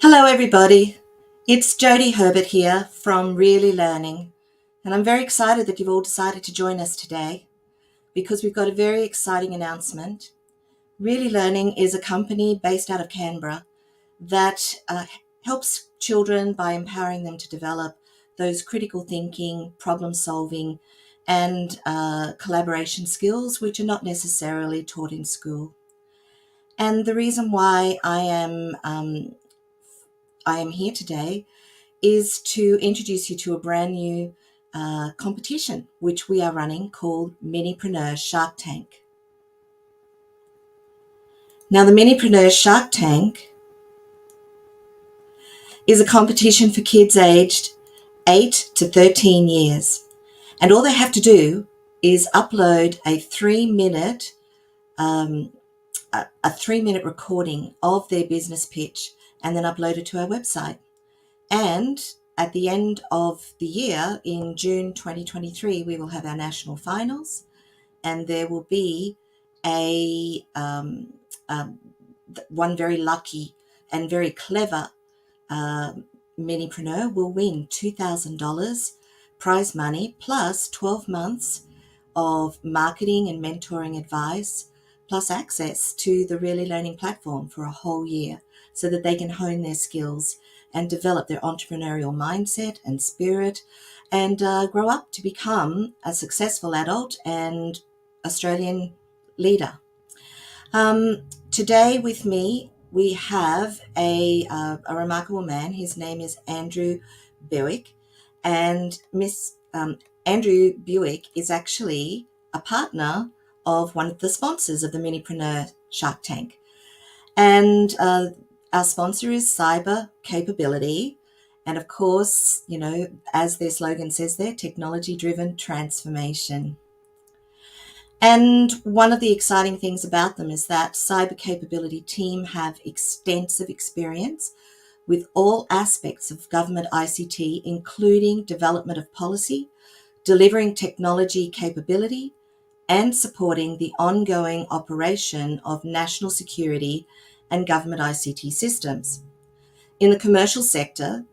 Hello, everybody. It's Jodie Herbert here from Really Learning, and I'm very excited that you've all decided to join us today because we've got a very exciting announcement. Really Learning is a company based out of Canberra that helps children by empowering them to develop those critical thinking, problem solving, and collaboration skills which are not necessarily taught in school. And the reason why I am here today is to introduce you to a brand new competition which we are running called Minipreneurs Shark Tank. Now, the Minipreneurs Shark Tank is a competition for kids aged 8 to 13 years. And all they have to do is upload a 3-minute a 3-minute recording of their business pitch and then upload it to our website. And at the end of the year, in June 2023, we will have our national finals, and there will be one very lucky and very clever minipreneur will win $2,000 prize money plus 12 months of marketing and mentoring advice, plus access to the Really Learning platform for a whole year so that they can hone their skills and develop their entrepreneurial mindset and spirit and grow up to become a successful adult and Australian leader. Today with me, we have a remarkable man. His name is Andrew Buick, and Andrew Buick is actually a partner of one of the sponsors of the Minipreneur Shark Tank. And our sponsor is Cyber Capability. And of course, you know, as their slogan says there, technology-driven transformation. And one of the exciting things about them is that Cyber Capability team have extensive experience with all aspects of government ICT, including development of policy, delivering technology capability, and supporting the ongoing operation of national security and government ICT systems. In the commercial sector,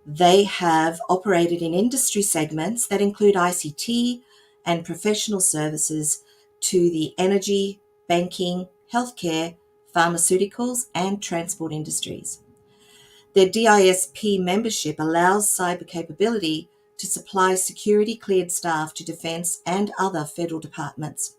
they have operated in industry segments that include ICT and professional services to the energy, banking, healthcare, pharmaceuticals, and transport industries. Their DISP membership allows Cyber Capability to supply security-cleared staff to defence and other federal departments.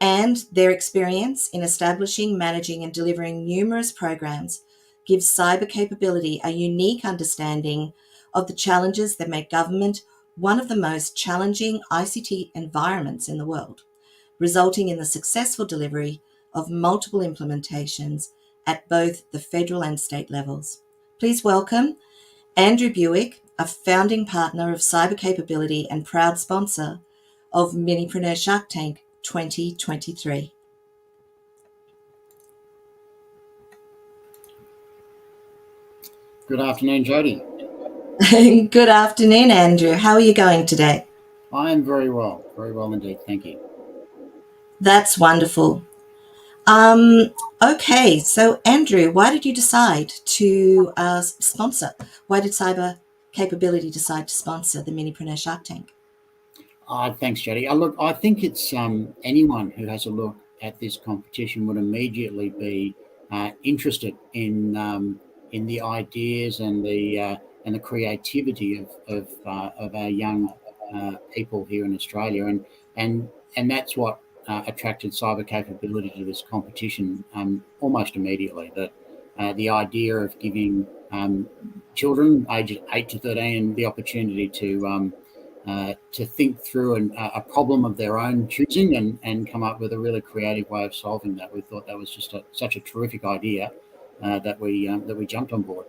And their experience in establishing, managing, and delivering numerous programs gives Cyber Capability a unique understanding of the challenges that make government one of the most challenging ICT environments in the world, resulting in the successful delivery of multiple implementations at both the federal and state levels. Please welcome Andrew Buick, a founding partner of Cyber Capability and proud sponsor of Minipreneur Shark Tank 2023. Good afternoon, Jodie. Good afternoon, Andrew. How are you going today? I am very well indeed. Thank you. That's wonderful. Okay, so Andrew, why did you decide to sponsor? Why did Cyber Capability decide to sponsor the Minipreneur Shark Tank? Thanks, Jodie. Look, I think it's anyone who has a look at this competition would immediately be interested in the ideas and the creativity of our young people here in Australia, and that's what attracted Cyber Capability to this competition almost immediately. That the idea of giving children aged 8 to 13 the opportunity to think through a problem of their own choosing and come up with a really creative way of solving that. We thought that was just such a terrific idea that we jumped on board.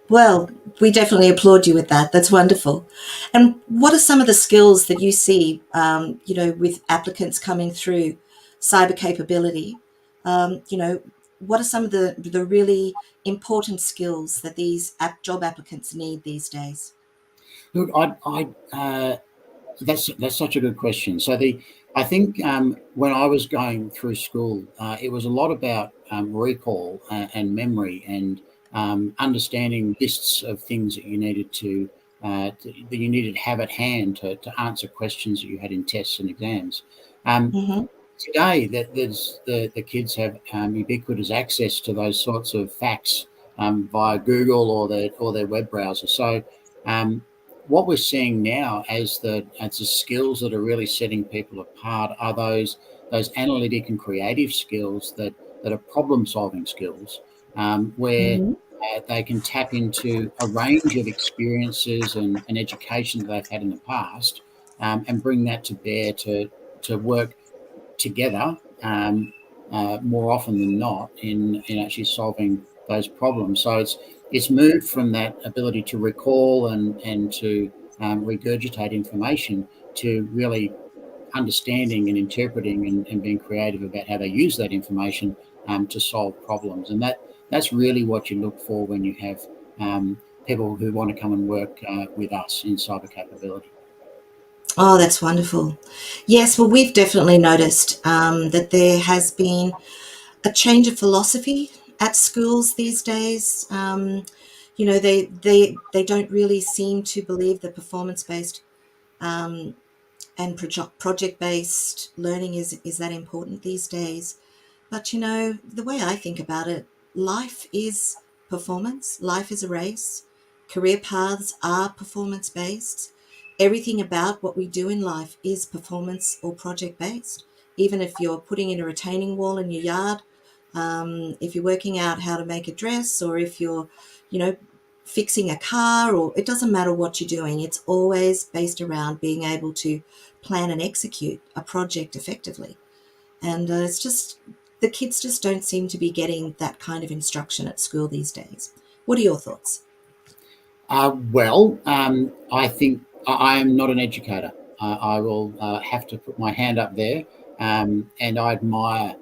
Well, we definitely applaud you with that. That's wonderful. And what are some of the skills that you see, with applicants coming through Cyber Capability? What are some of the really important skills that these job applicants need these days? Look, that's such a good question. So I think when I was going through school, it was a lot about recall and memory and understanding lists of things that you needed that you needed to have at hand to answer questions that you had in tests and exams. Um, Mm-hmm. Today, that there's the kids have ubiquitous access to those sorts of facts via Google or their web browser. So um, what we're seeing now as the skills that are really setting people apart are those analytic and creative skills that are problem solving skills, where Mm-hmm. they can tap into a range of experiences and education that they've had in the past, and bring that to bear to work together, more often than not in actually solving those problems. So it's moved from that ability to recall and to regurgitate information to really understanding and interpreting and being creative about how they use that information to solve problems. And that's really what you look for when you have people who want to come and work with us in cyber capability. Oh, that's wonderful. Yes, well, we've definitely noticed that there has been a change of philosophy at schools these days. They don't really seem to believe that performance based um, and project based learning is that important these days. But the way I think about it, life is performance, life is a race, career paths are performance based. Everything about what we do in life is performance or project based. Even if you're putting in a retaining wall in your yard, if you're working out how to make a dress, or if you're, you know, fixing a car, or it doesn't matter what you're doing, it's always based around being able to plan and execute a project effectively. And it's just, the kids just don't seem to be getting that kind of instruction at school these days. What are your thoughts? I think I am not an educator. I will have to put my hand up there, and I admire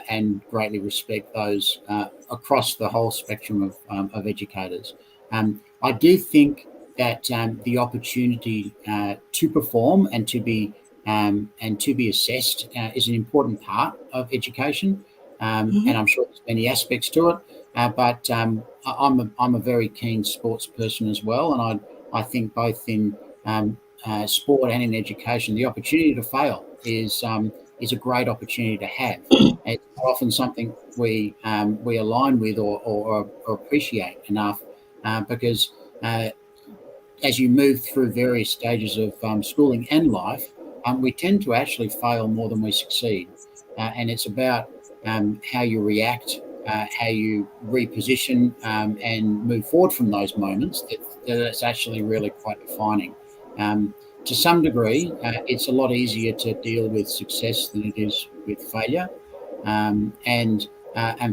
and greatly respect those across the whole spectrum of educators. I do think that the opportunity to perform and to be assessed is an important part of education, and Hmm. I'm sure there's many aspects to it. But I'm a very keen sports person as well, and I think both in sport and in education, the opportunity to fail is a great opportunity to have. It's not often something we align with or appreciate enough, because uh, as you move through various stages of schooling and life, we tend to actually fail more than we succeed. And it's about how you react, how you reposition, and move forward from those moments that's actually really quite defining. To some degree, it's a lot easier to deal with success than it is with failure. And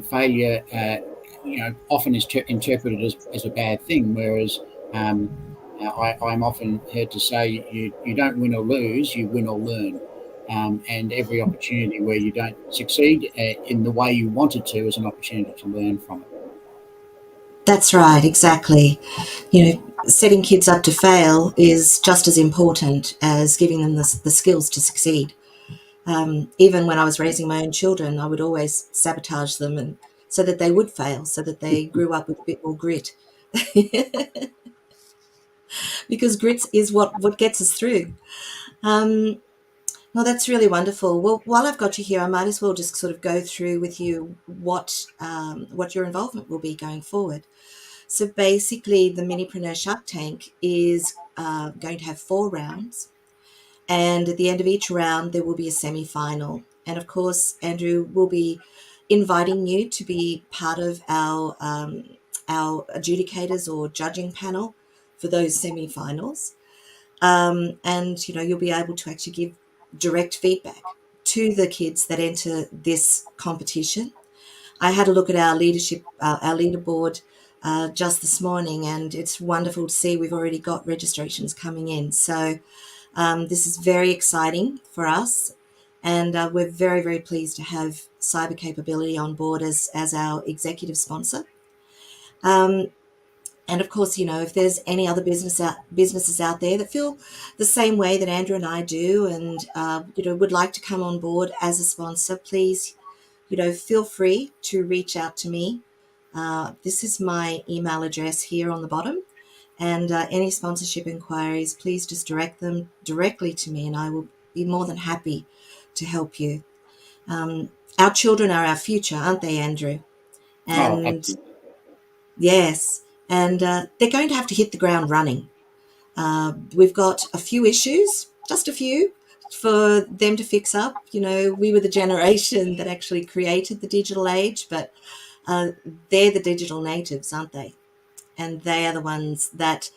failure, often is interpreted as a bad thing, whereas um, I'm often heard to say you don't win or lose, you win or learn. And every opportunity where you don't succeed in the way you wanted to is an opportunity to learn from it. That's right, exactly. Setting kids up to fail is just as important as giving them the skills to succeed. Even when I was raising my own children, I would always sabotage them, and so that they would fail, so that they grew up with a bit more grit. Because grit is what gets us through. Um, well, that's really wonderful. Well, while I've got you here, I might as well just sort of go through with you what your involvement will be going forward. So basically, the Minipreneur Shark Tank is going to have 4 rounds, and at the end of each round, there will be a semi-final. And of course, Andrew will be inviting you to be part of our adjudicators or judging panel for those semi-finals. And you'll be able to actually give direct feedback to the kids that enter this competition. I had a look at our leaderboard just this morning, and it's wonderful to see we've already got registrations coming in. So this is very exciting for us, and we're very, very pleased to have Cyber Capability on board as our executive sponsor. Um, And of course, if there's any other businesses out there that feel the same way that Andrew and I do, and would like to come on board as a sponsor, please, feel free to reach out to me. This is my email address here on the bottom, and any sponsorship inquiries, please just direct them directly to me, and I will be more than happy to help you. Um, our children are our future, aren't they, Andrew? Oh, And absolutely. yes, and they're going to have to hit the ground running. We've got a few issues, just a few, for them to fix up. We were the generation that actually created the digital age, but uh, they're the digital natives, aren't they? And they are the ones that,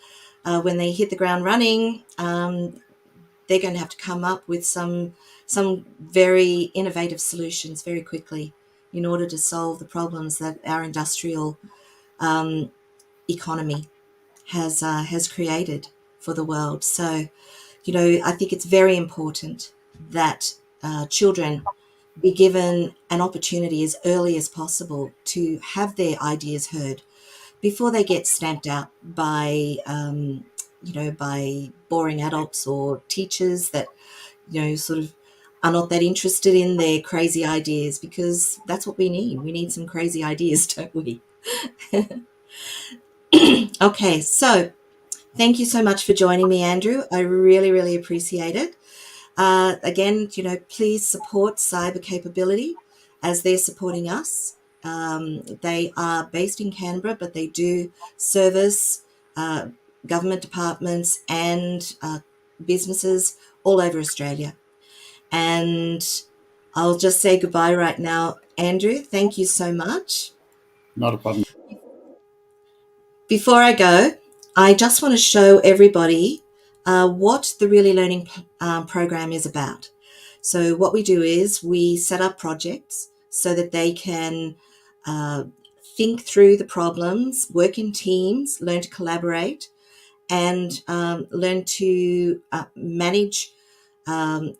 when they hit the ground running, they're going to have to come up with some very innovative solutions very quickly in order to solve the problems that our industrial um, economy has created for the world. So, I think it's very important that children be given an opportunity as early as possible to have their ideas heard before they get stamped out by boring adults or teachers that, sort of are not that interested in their crazy ideas, because that's what we need. We need some crazy ideas, don't we? Okay, so thank you so much for joining me, Andrew. I really, really appreciate it. Again, please support cyber capability as they're supporting us. They are based in Canberra, but they do service uh, government departments and businesses all over Australia. And I'll just say goodbye right now, Andrew. Thank you so much. Not a problem. Before I go, I just want to show everybody what the Really Learning program is about. So what we do is we set up projects so that they can uh, think through the problems, work in teams, learn to collaborate, and learn to manage um,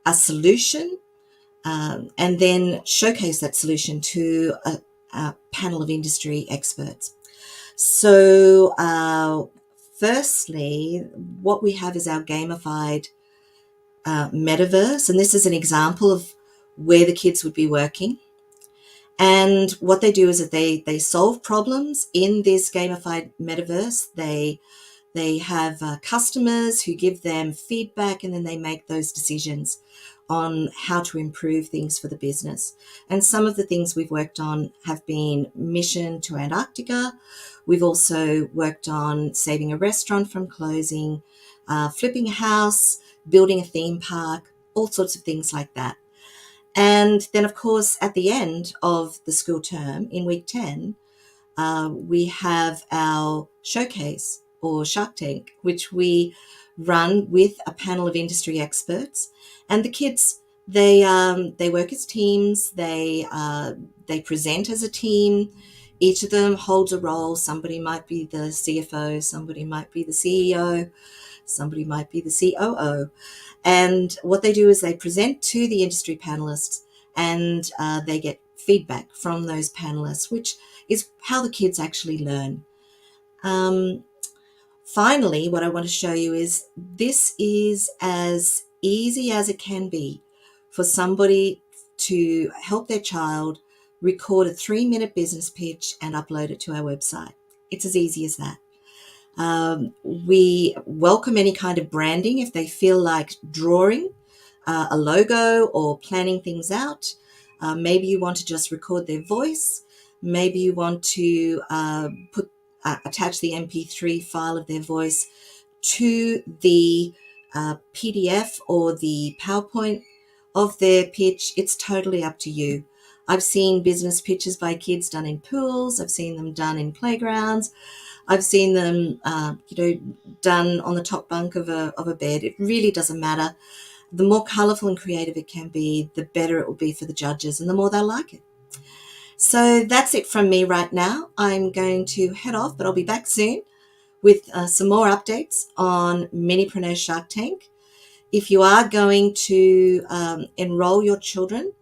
a solution, and then showcase that solution to a panel of industry experts. So, firstly, what we have is our gamified metaverse, and this is an example of where the kids would be working. And what they do is that they solve problems in this gamified metaverse. They have customers who give them feedback, and then they make those decisions on how to improve things for the business. And some of the things we've worked on have been mission to Antarctica. We've also worked on saving a restaurant from closing, flipping a house, building a theme park, all sorts of things like that. And then, of course, at the end of the school term in week 10, we have our showcase or Shark Tank, which we run with a panel of industry experts. And the kids, they work as teams. They present as a team. Each of them holds a role. Somebody might be the CFO, somebody might be the CEO, somebody might be the COO. And what they do is they present to the industry panelists, and they get feedback from those panelists, which is how the kids actually learn. Um, Finally, what I want to show you is this is as easy as it can be for somebody to help their child record a 3-minute business pitch and upload it to our website. It's as easy as that. We welcome any kind of branding if they feel like drawing a logo or planning things out. Maybe you want to just record their voice. Maybe you want to attach the MP3 file of their voice to the PDF or the PowerPoint of their pitch. It's totally up to you. I've seen business pitches by kids done in pools. I've seen them done in playgrounds. I've seen them, done on the top bunk of a bed. It really doesn't matter. The more colourful and creative it can be, the better it will be for the judges, and the more they'll like it. So that's it from me right now. I'm going to head off, but I'll be back soon with some more updates on Minipreneurs Shark Tank. If you are going to enroll your children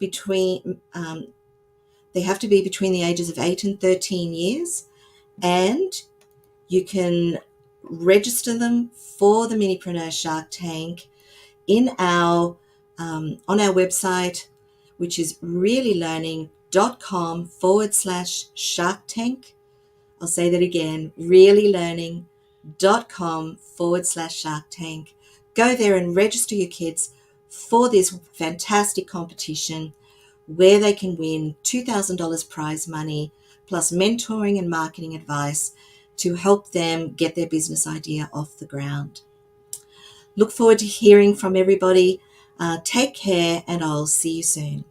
they have to be between the ages of 8 and 13 years, and You can register them for the Minipreneur Shark Tank in our on our website, which is reallylearning.com/Shark Tank. I'll say that again, reallylearning.com/Shark Tank. Go there and register your kids for this fantastic competition where they can win $2,000 prize money plus mentoring and marketing advice to help them get their business idea off the ground. Look forward to hearing from everybody. Take care, and I'll see you soon.